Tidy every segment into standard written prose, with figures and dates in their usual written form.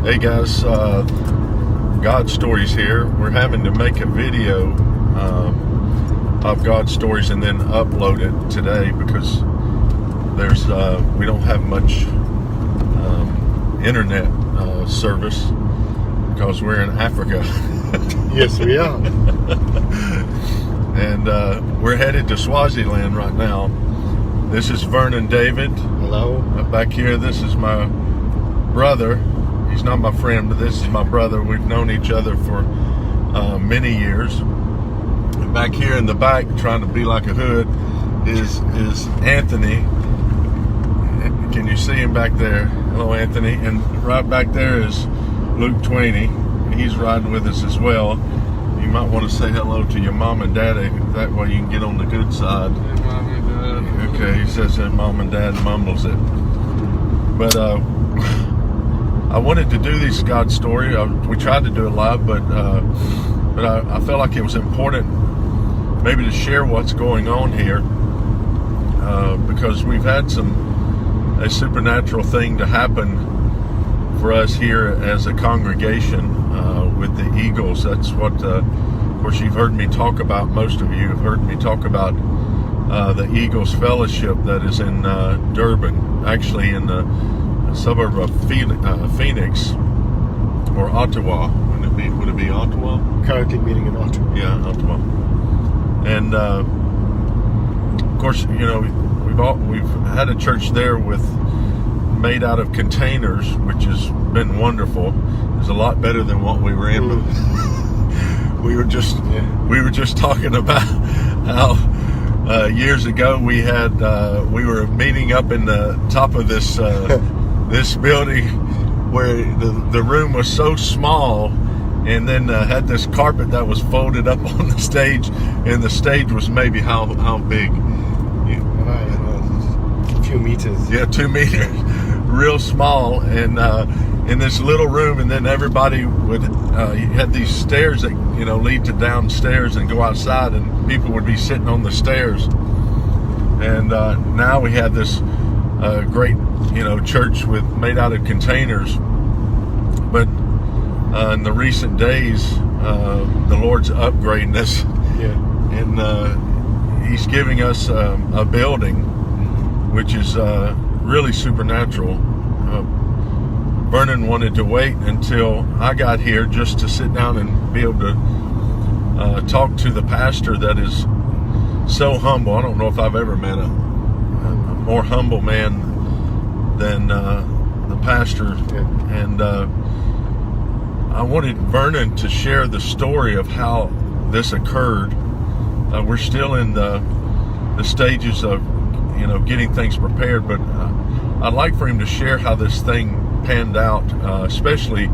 Hey guys, God Stories here. We're having to make a video of God Stories and then upload it today because there's we don't have much internet service because we're in Africa. Yes, we are. And we're headed to Swaziland right now. This is Vernon David. Hello. Back here, this is my brother. He's not my friend, but this is my brother. We've known each other for many years. And back here in the back, trying to be like a hood, is Anthony. Can you see him back there? Hello, Anthony. And right back there is Luke Twaney. He's riding with us as well. You might want to say hello to your mom and daddy. That way you can get on the good side. Hey, Mom and Dad. Okay, he says that mom and dad, mumbles it. But I wanted to do this God story. We tried to do it live, but I felt like it was important maybe to share what's going on here because we've had a supernatural thing to happen for us here as a congregation with the Eagles. That's what, of course, you've heard me talk about. Most of you have heard me talk about the Eagles Fellowship that is in Durban, actually in the suburb of Phoenix or Ottawa. Would it be Ottawa? Currently meeting in Ottawa. Yeah, Ottawa. And of course, you know, we've had a church there made out of containers, which has been wonderful. It's a lot better than what we were in. We were just talking about how years ago we were meeting up in the top of this this building where the room was so small, and then had this carpet that was folded up on the stage, and the stage was maybe how big? A few meters. Yeah, 2 meters, real small, and in this little room, and then everybody would you had these stairs that lead to downstairs and go outside, and people would be sitting on the stairs. And now we have this great church made out of containers. But in the recent days, the Lord's upgrading us, and He's giving us a building which is really supernatural. Vernon wanted to wait until I got here just to sit down and be able to talk to the pastor that is so humble. I don't know if I've ever met a more humble man than the pastor. Yeah. And I wanted Vernon to share the story of how this occurred. We're still in the stages of getting things prepared, but I'd like for him to share how this thing panned out, especially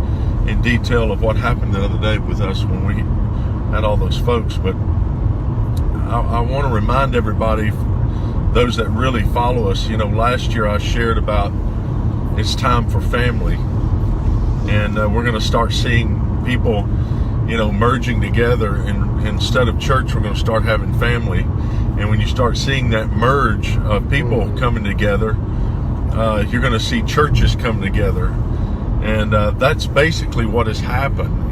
in detail of what happened the other day with us when we had all those folks. But I want to remind everybody, those that really follow us, last year I shared about it's time for family, and we're going to start seeing people merging together, and instead of church we're going to start having family. And when you start seeing that merge of people coming together, you're going to see churches come together, and that's basically what has happened.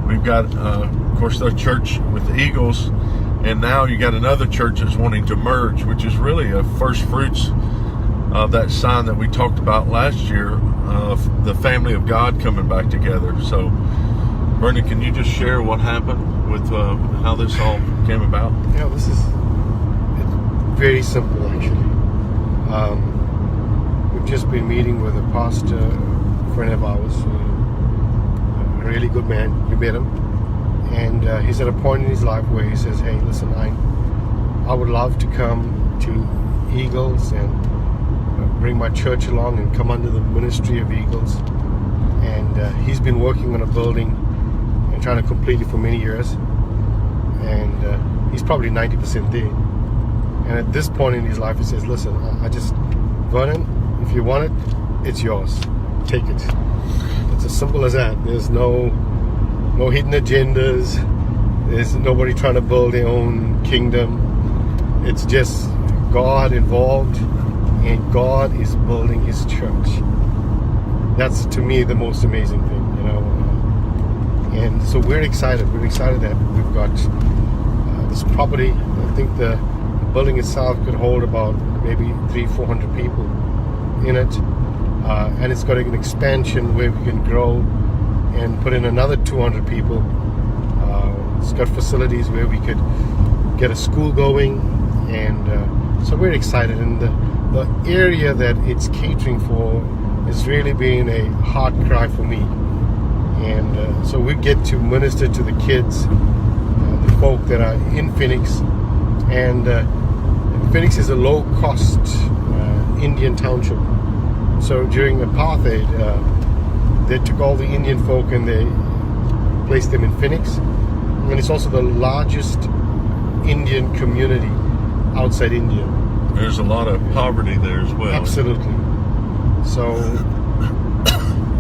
We've got of course the church with the Eagles, and now you got another church that's wanting to merge, which is really a first fruits of that sign that we talked about last year of the family of God coming back together. So Vernon, can you just share what happened with how this all came about? Yeah, it's very simple actually. We've just been meeting with a pastor, a friend of ours, a really good man. You met him, and he's at a point in his life where he says, "Hey, listen, I would love to come to Eagles and bring my church along and come under the ministry of Eagles." And he's been working on a building and trying to complete it for many years, and he's probably 90% there. And at this point in his life, he says, "Listen, Vernon, if you want it, it's yours. Take it." It's as simple as that. There's no hidden agendas. There's nobody trying to build their own kingdom. It's just God involved, and God is building His church. that's to me the most amazing thing, you know. And so we're excited. We're excited that we've got this property. I think the building itself could hold about maybe 300-400 people in it, and it's got an expansion where we can grow and put in another 200 people. It's got facilities where we could get a school going, and so we're excited. And the area that it's catering for has really been a heart cry for me. And so we get to minister to the kids, the folk that are in Phoenix. And Phoenix is a low-cost Indian township. So during apartheid, they took all the Indian folk and they placed them in Phoenix. And it's also the largest Indian community outside India. There's a lot of poverty there as well. Absolutely. So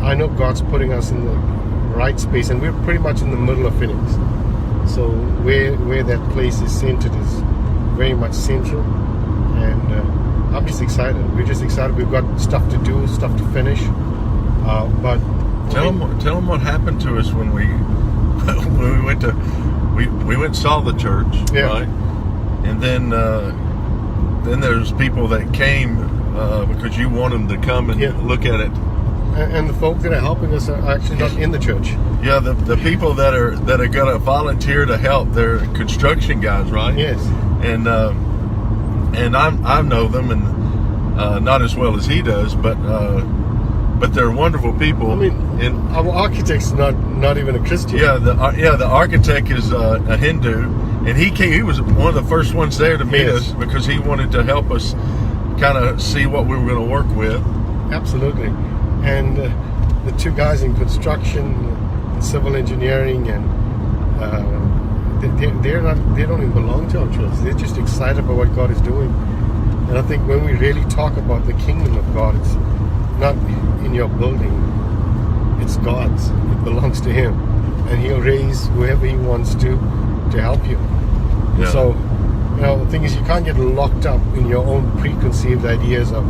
I know God's putting us in the right space, and we're pretty much in the middle of Phoenix. So where that place is centered is very much central, and I'm just excited. We're just excited. We've got stuff to do, stuff to finish. But tell them what happened to us when we went to we went and saw the church, Yeah. right? And then there's people that came because you want them to come and Yeah. look at it. and the folk that are helping us are actually not in the church. Yeah, the people that are gonna volunteer to help, they're construction guys, right? Yes. And I know them, and not as well as he does, but they're wonderful people. I mean, and our architect's not even a Christian. the architect is a Hindu, and he came. He was one of the first ones there to meet Yes. us because he wanted to help us kind of see what we were going to work with. Absolutely. And the two guys in construction and civil engineering, and they don't even belong to our church. They're just excited about what God is doing. And I think when we really talk about the kingdom of God, it's not in your building, it's God's. It belongs to Him, and He'll raise whoever He wants to help you. Yeah. So, you know, the thing is, you can't get locked up in your own preconceived ideas of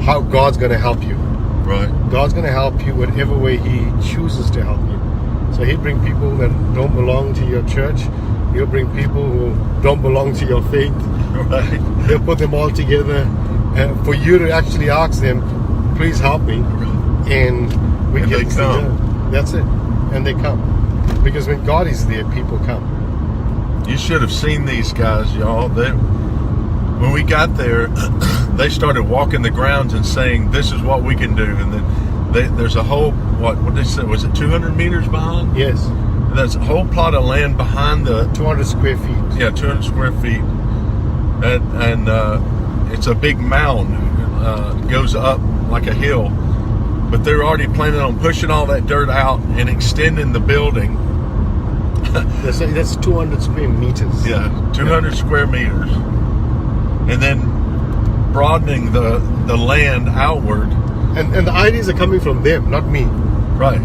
how God's going to help you. Right. God's going to help you whatever way He chooses to help you. So He'll bring people that don't belong to your church. He'll bring people who don't belong to your faith. Right. He'll put them all together for you to actually ask them, please help me. And we And get they this come. thing done. That's it. And they come. Because when God is there, people come. You should have seen these guys, y'all. When we got there, they started walking the grounds and saying, "This is what we can do." And then there's a whole what they said, was it 200 meters behind? Yes. There's a whole plot of land behind the 200 square feet. 200 square feet, and it's a big mound. Goes up like a hill, but they're already planning on pushing all that dirt out and extending the building. That's 200 square meters. 200 square meters, and then broadening the land outward. And the ideas are coming from them, not me. Right.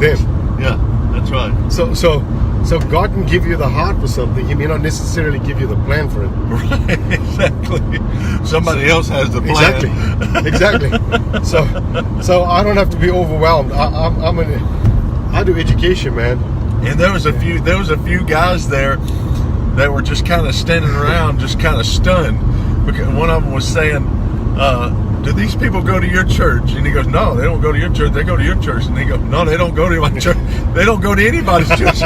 Them. Yeah, that's right. So God can give you the heart for something. He may not necessarily give you the plan for it. Right. Exactly. Somebody else has the plan. Exactly. So I don't have to be overwhelmed. I do education, man. And there was a few guys there that were just kind of standing around, just kind of stunned, because one of them was saying, "Do these people go to your church?" And he goes, "No, they don't go to your church. They go to your church." And he goes, "No, they don't go to my church. They don't go to anybody's church."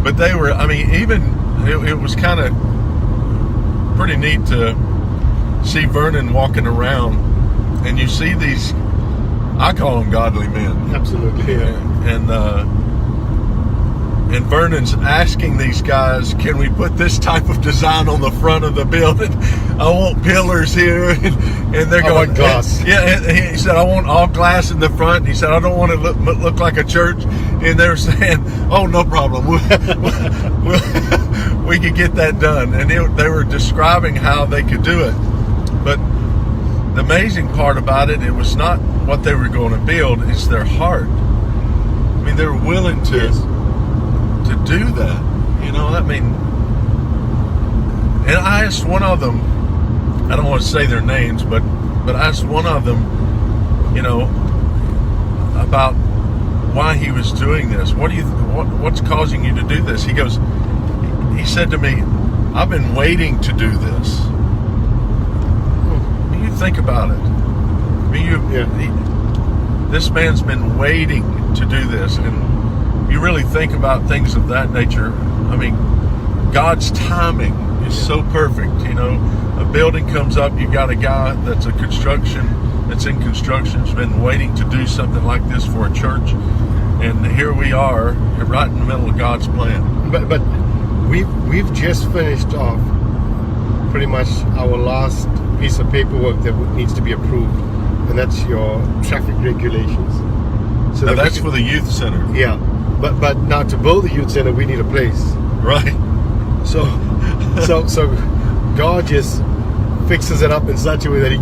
But they were. I mean, even it was kind of pretty neat to see Vernon walking around, and you see these. I call them godly men. Absolutely. Yeah. And Vernon's asking these guys, "Can we put this type of design on the front of the building? I want pillars here." And they're I going, want glass. Yeah, and he said, "I want all glass in the front." He said, "I don't want it to look like a church." And they're saying, "Oh, no problem. We could get that done." And they were describing how they could do it. But the amazing part about it, it was not what they were going to build, it's their heart. I mean, they were willing to... Yes. to do that, you know. I mean, and I asked one of them, I don't want to say their names, but but I asked one of them, about why he was doing this. What's causing you to do this? He said to me, I've been waiting to do this. You think about it. This man's been waiting to do this, and you really think about things of that nature. I mean, God's timing is so perfect. A building comes up, you've got a guy that's in construction, has been waiting to do something like this for a church, and here we are, right in the middle of God's plan. But we've just finished off pretty much our last piece of paperwork that needs to be approved, and that's your traffic regulations. So now that's for the youth center. Yeah, but now to build the youth center, we need a place. Right. So God just fixes it up in such a way that he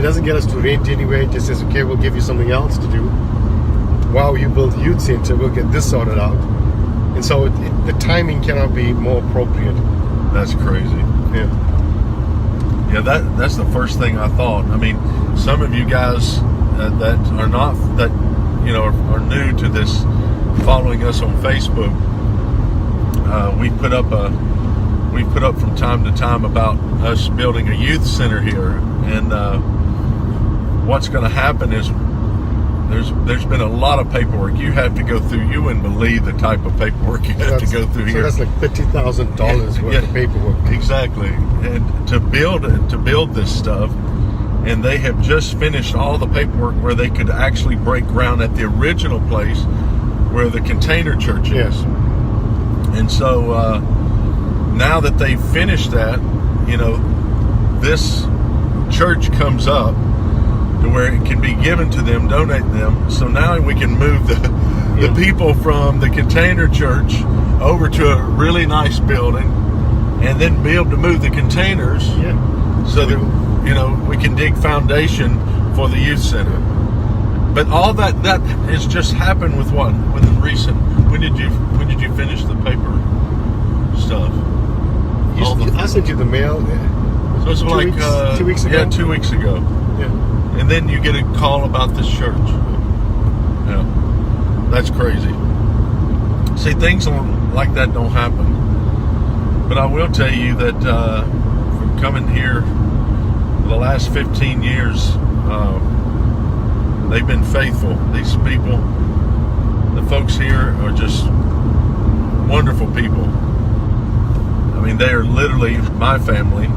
doesn't get us to rent anywhere. He just says, okay, we'll give you something else to do. While you build the youth center, we'll get this sorted out. And so the timing cannot be more appropriate. That's crazy. Yeah, that's the first thing I thought. I mean, some of you guys that are not, that are new to this, following us on Facebook, we put up from time to time about us building a youth center here, and what's going to happen is there's been a lot of paperwork you have to go through. You wouldn't believe the type of paperwork you have to go through here. So that's like $50,000 worth of paperwork. Exactly, and to build this stuff, and they have just finished all the paperwork where they could actually break ground at the original place where the Container Church is. Yes. And so now that they've finished that, this church comes up to where it can be given to them, donate them. So now we can move the people from the Container Church over to a really nice building, and then be able to move the containers so that we can dig foundation for the youth center. But all that has just happened within recent. When did you finish the paper stuff? I sent you the mail. So it's like 2 weeks ago. Yeah, 2 weeks ago. Yeah. And then you get a call about this church. Yeah, that's crazy. See, things like that don't happen. But I will tell you that from coming here for the last 15 years, they've been faithful. These people, the folks here, are just wonderful people. I mean, they are literally my family,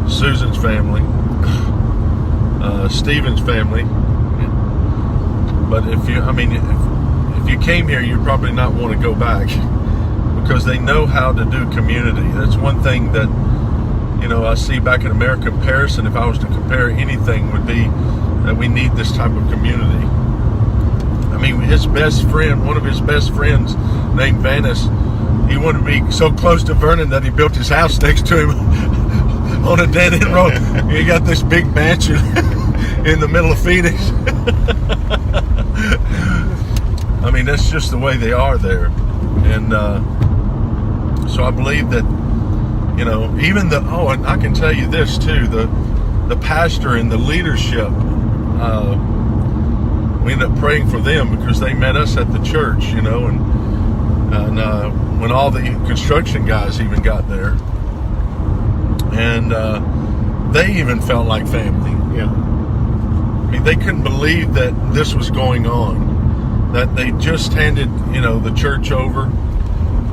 Susan's family, Stephen's family. But if you came here, you'd probably not want to go back, because they know how to do community. That's one thing that I see back in America. Comparison, if I was to compare anything, would be that we need this type of community. I mean, one of his best friends, named Vanis, he wanted to be so close to Vernon that he built his house next to him on a dead end road. He got this big mansion in the middle of Phoenix. I mean, that's just the way they are there. And so I believe that, even and I can tell you this too, the pastor and the leadership, we ended up praying for them because they met us at the church, and when all the construction guys even got there, and they even felt like family. Yeah. I mean, they couldn't believe that this was going on, that they just handed, the church over,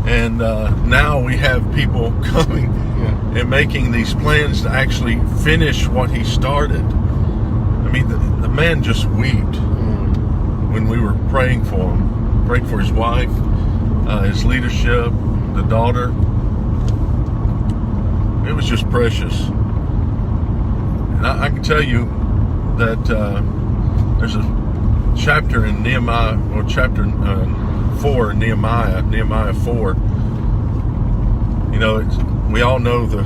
and now we have people coming and making these plans to actually finish what he started. I mean, the man just wept when we were praying for him, praying for his wife, his leadership, the daughter. It was just precious. And I can tell you that there's a chapter in Nehemiah, or chapter 4 in Nehemiah 4. We all know the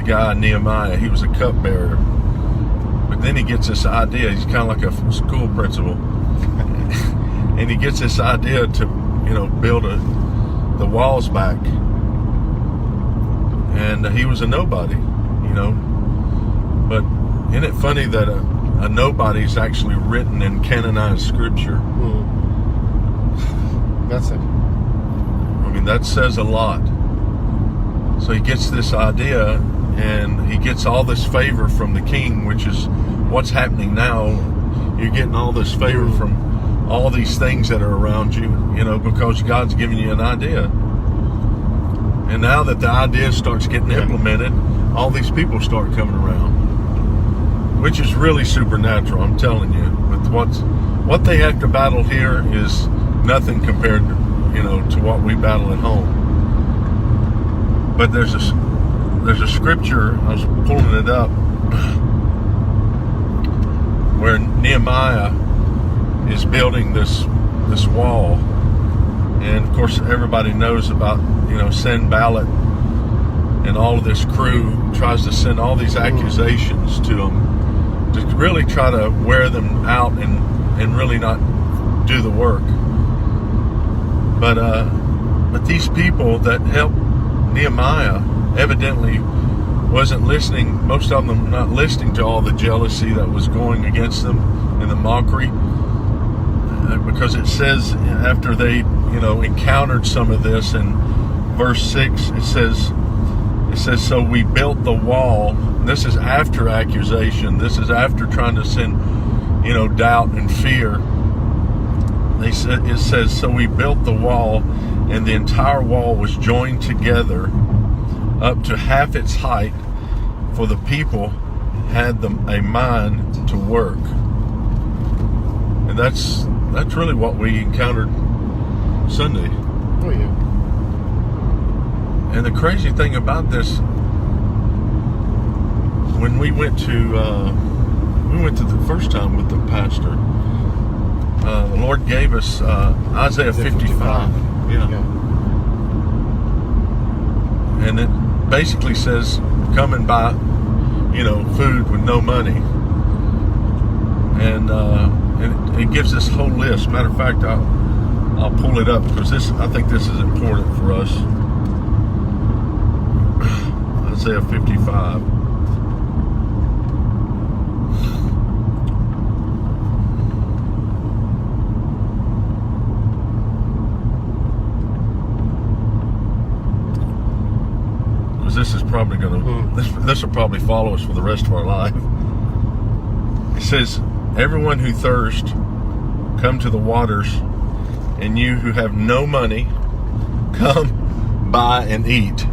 guy Nehemiah. He was a cupbearer. But then he gets this idea. He's kind of like a school principal. And he gets this idea to, build the walls back. And he was a nobody, but Isn't it funny that a nobody's actually written in canonized scripture? That's it. I mean, that says a lot. So he gets this idea, and he gets all this favor from the king, which is what's happening now. You're getting all this favor from all these things that are around you, because God's giving you an idea. And now that the idea starts getting implemented, all these people start coming around, which is really supernatural, I'm telling you. With what they have to battle here is nothing compared to, to what we battle at home. But there's a scripture, I was pulling it up, where Nehemiah is building this wall. And of course everybody knows about, Sanballat and all of this crew tries to send all these accusations to them to really try to wear them out and really not do the work. But these people that helped Nehemiah evidently wasn't listening, most of them not listening to all the jealousy that was going against them and the mockery, because it says after they encountered some of this in verse 6, it says so we built the wall. This is after accusation, this is after trying to send doubt and fear. It says so we built the wall, and the entire wall was joined together up to half its height, for the people had a mind to work. And that's really what we encountered Sunday. Oh yeah. And the crazy thing about this, when we went to the first time with the pastor, the Lord gave us Isaiah 55. Yeah. And it basically says, come and buy, food with no money. And it gives this whole list. Matter of fact, I'll pull it up because I think this is important for us. Isaiah 55. This is probably going to, this will probably follow us for the rest of our life. It says, everyone who thirsts, come to the waters, and you who have no money, come buy and eat.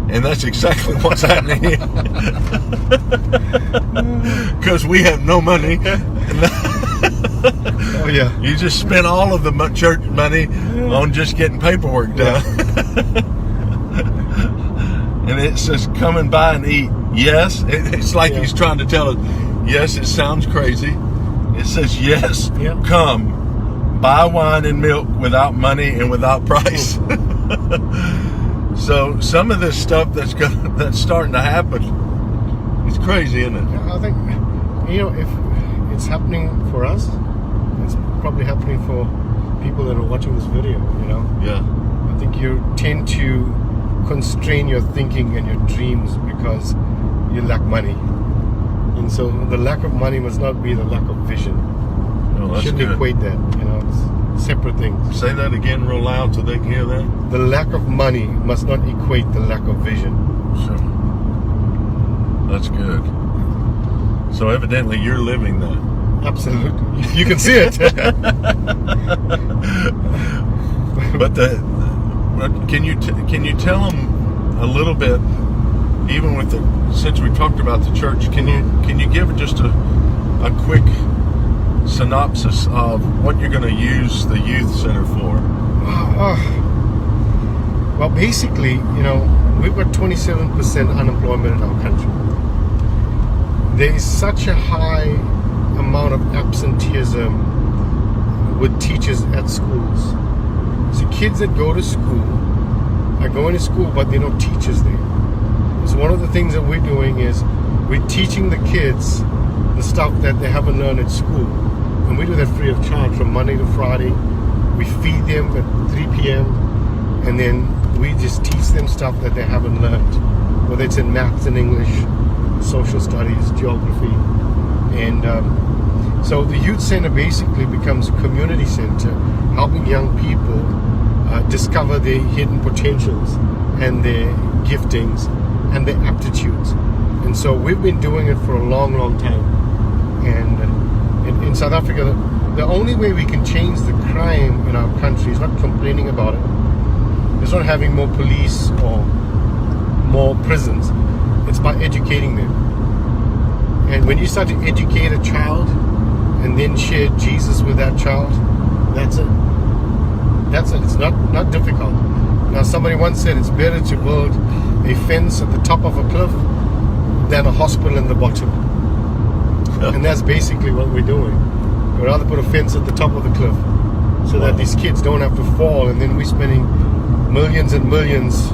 And that's exactly what's happening here. Because we have no money. Oh yeah. You just spent all of the church money on just getting paperwork done. And it says, come and buy and eat. Yes, it's like he's trying to tell us, yes, it sounds crazy. It says, yes, come. Buy wine and milk without money and without price. So some of this stuff that's starting to happen, it's crazy, isn't it? I think, if it's happening for us, it's probably happening for people that are watching this video, Yeah. I think you tend to constrain your thinking and your dreams because you lack money. And so the lack of money must not be the lack of vision. Oh, that's shouldn't good. equate that, it's separate things. Say that again real loud so they can hear that. The lack of money must not equate the lack of vision. So, that's good. So evidently you're living that. Absolutely. You can see it. But can you tell them a little bit, even with since we talked about the church, can you give just a quick synopsis of what you're going to use the youth center for? Well, basically, we've got 27% unemployment in our country. There is such a high amount of absenteeism with teachers at schools. So kids that go to school are going to school, but there are no teachers there. So one of the things that we're doing is we're teaching the kids the stuff that they haven't learned at school. And we do that free of charge from Monday to Friday. We feed them at 3 p.m. and then we just teach them stuff that they haven't learned, whether it's in maths and English, social studies, geography, and so the youth center basically becomes a community center, helping young people discover their hidden potentials and their giftings and their aptitudes. And so we've been doing it for a long, long time. And in South Africa, the only way we can change the crime in our country is not complaining about it. It's not having more police or more prisons. It's by educating them. And when you start to educate a child and then share Jesus with that child, that's it. That's it. It's not difficult. Now, somebody once said it's better to build a fence at the top of a cliff than a hospital in the bottom. And that's basically what we're doing. We'd rather put a fence at the top of the cliff so that these kids don't have to fall, and then we're spending millions and millions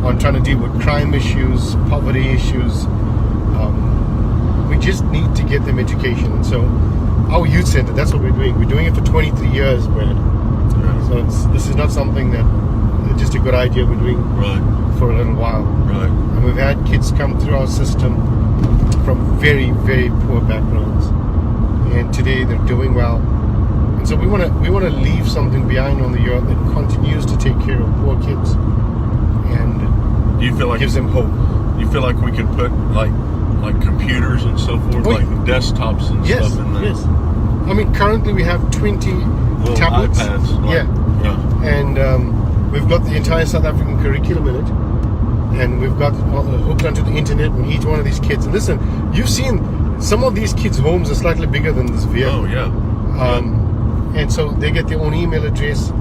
on trying to deal with crime issues, poverty issues. We just need to get them education. And so our youth center, that's what we're doing. We're doing it for 23 years, Brad. So this is not something that is just a good idea. We're doing for a little while. Right. And we've had kids come through our system from very, very poor backgrounds, and today they're doing well. And so we want to leave something behind on the earth that continues to take care of poor kids and Do you feel like gives them hope. You feel like we could put like computers and so forth, Oh, like desktops and Yes, stuff in there? yes. I mean, currently we have 20 Little tablets. iPads. Yeah. And we've got the entire South African curriculum in it, and we've got hooked onto the internet and each one of these kids. And listen, you've seen some of these kids' homes are slightly bigger than this vehicle. Oh yeah. And so they get their own email address.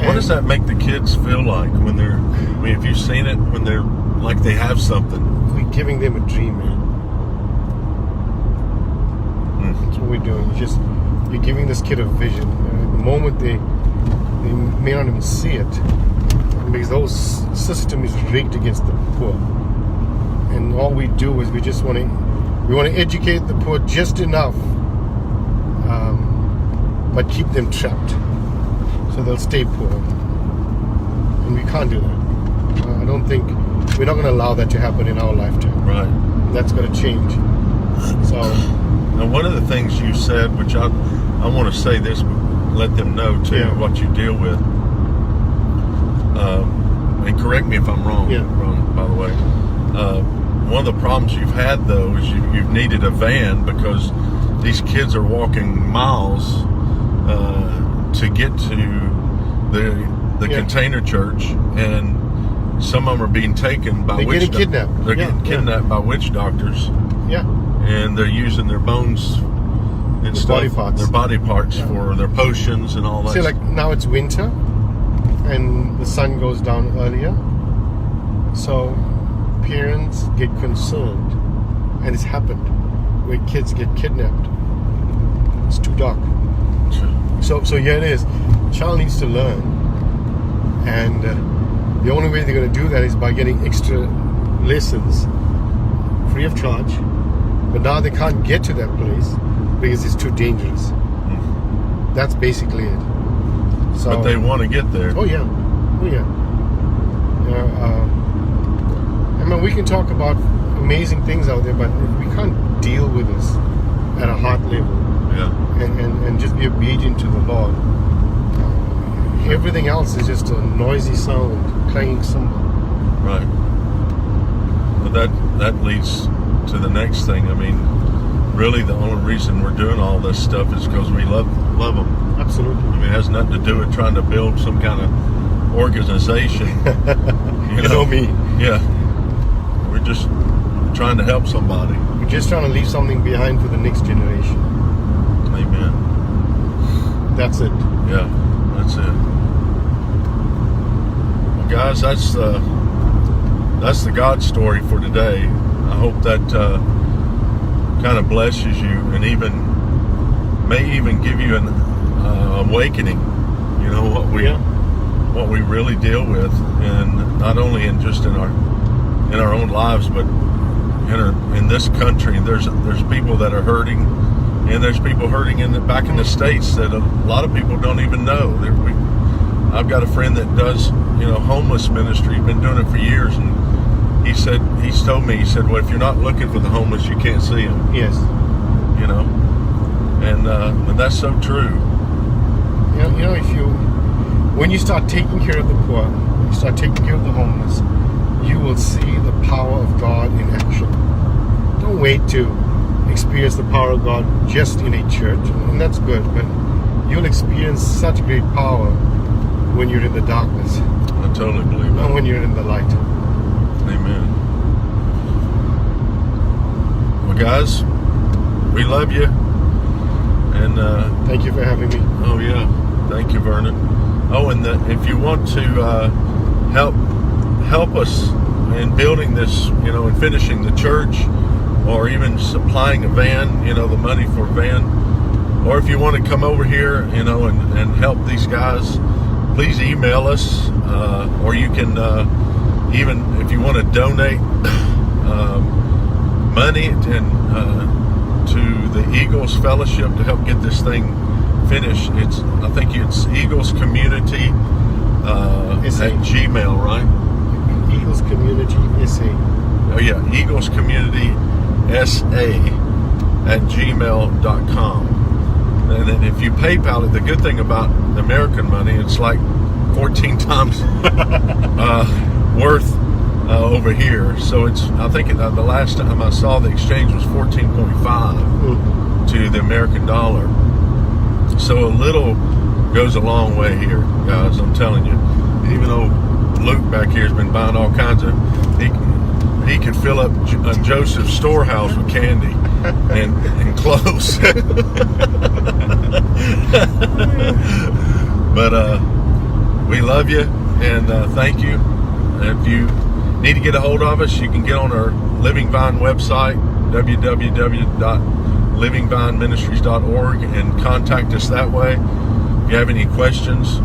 What does that make the kids feel like when they're? I mean, have you seen it when they're like they have something? We're giving them a dream, man. That's what we're doing. You're giving this kid a vision. The moment they may not even see it, because the whole system is rigged against the poor. And all we do is we want to educate the poor just enough, but keep them trapped, so they'll stay poor. And we can't do that. I don't think we're not going to allow that to happen in our lifetime. Right. That's going to change. So now, one of the things you said, which I want to say this, let them know too, what you deal with. And correct me if I'm wrong. Wrong, by the way. One of the problems you've had though is you've needed a van because these kids are walking miles to get to the container church, and some of them are being taken by they're getting kidnapped. They're getting kidnapped by witch doctors. Yeah. And they're using their bones and stuff, their body parts for their potions and all that. See, like now it's winter and the sun goes down earlier, so parents get concerned, and it's happened where kids get kidnapped. It's too dark. So here it is. Child needs to learn, and the only way they're going to do that is by getting extra lessons free of charge. But now they can't get to that place because it's too dangerous. That's basically it. So, but they want to get there. Oh yeah. I mean, we can talk about amazing things out there, but we can't deal with this at a heart level. Yeah. And just be obedient to the Lord. Everything else is just a noisy sound, clanging cymbal. Right. Well, that leads to the next thing. I mean, really, the only reason we're doing all this stuff is because we love them. Absolutely. I mean, it has nothing to do with trying to build some kind of organization. You know me. Yeah. We're just trying to help somebody. We're just trying to leave something behind for the next generation. Amen. That's it. Yeah, that's it. Well, guys, that's the God story for today. I hope that kind of blesses you, and may even give you an awakening. You know what we really deal with, and not only in our own lives, but in this country. There's people that are hurting, and there's people hurting back in the States that a lot of people don't even know. I've got a friend that does homeless ministry. He's been doing it for years, and he's told me, he said, well, if you're not looking for the homeless, you can't see them. Yes. You know, and that's so true. You know, when you start taking care of the poor, you start taking care of the homeless, you will see the power of God in action. Don't wait to experience the power of God just in a church, and that's good, but you'll experience such great power when you're in the darkness, I totally believe not that. when you're in the light. Amen. Well, guys, we love you, and Thank you for having me. oh yeah, thank you, Vernon. Oh, and if you want to help us in building this, you know, and finishing the church, or even supplying a van, you know, the money for a van, or if you want to come over here, you know, and help these guys, please email us, or you can even, if you want to donate money and to the Eagles Fellowship to help get this thing finished. I think it's Eagles Community SA. at Gmail, right? Eagles Community SA. Oh yeah, Eagles Community SA at gmail.com. And then if you PayPal it, the good thing about American money, it's like 14 times worth over here. So I think the last time I saw the exchange was 14.5 to the American dollar. So a little goes a long way here, guys. I'm telling you. Even though Luke back here has been buying all kinds of, he could fill up Joseph's storehouse with candy and clothes. But we love you, and thank you. If you need to get a hold of us, you can get on our Living Vine website, www.livingvineministries.org, and contact us that way. If you have any questions,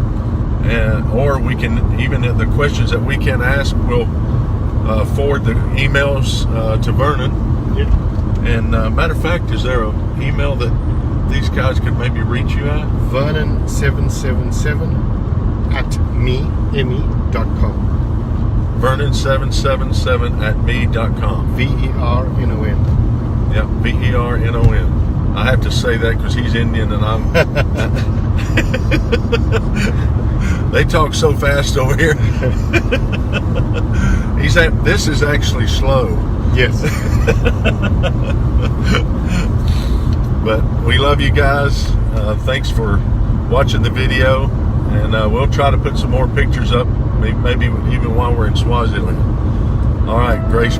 or we can, even the questions that we can ask, we'll forward the emails to Vernon. Yeah. And matter of fact, is there an email that these guys could maybe reach you at? Vernon777 at me.com. Vernon777 at me.com. VERNON. Yep, VERNON. I have to say that because he's Indian and I'm. They talk so fast over here. This is actually slow. Yes. But we love you guys. Thanks for watching the video, and we'll try to put some more pictures up, maybe even while we're in Swaziland. All right, grace.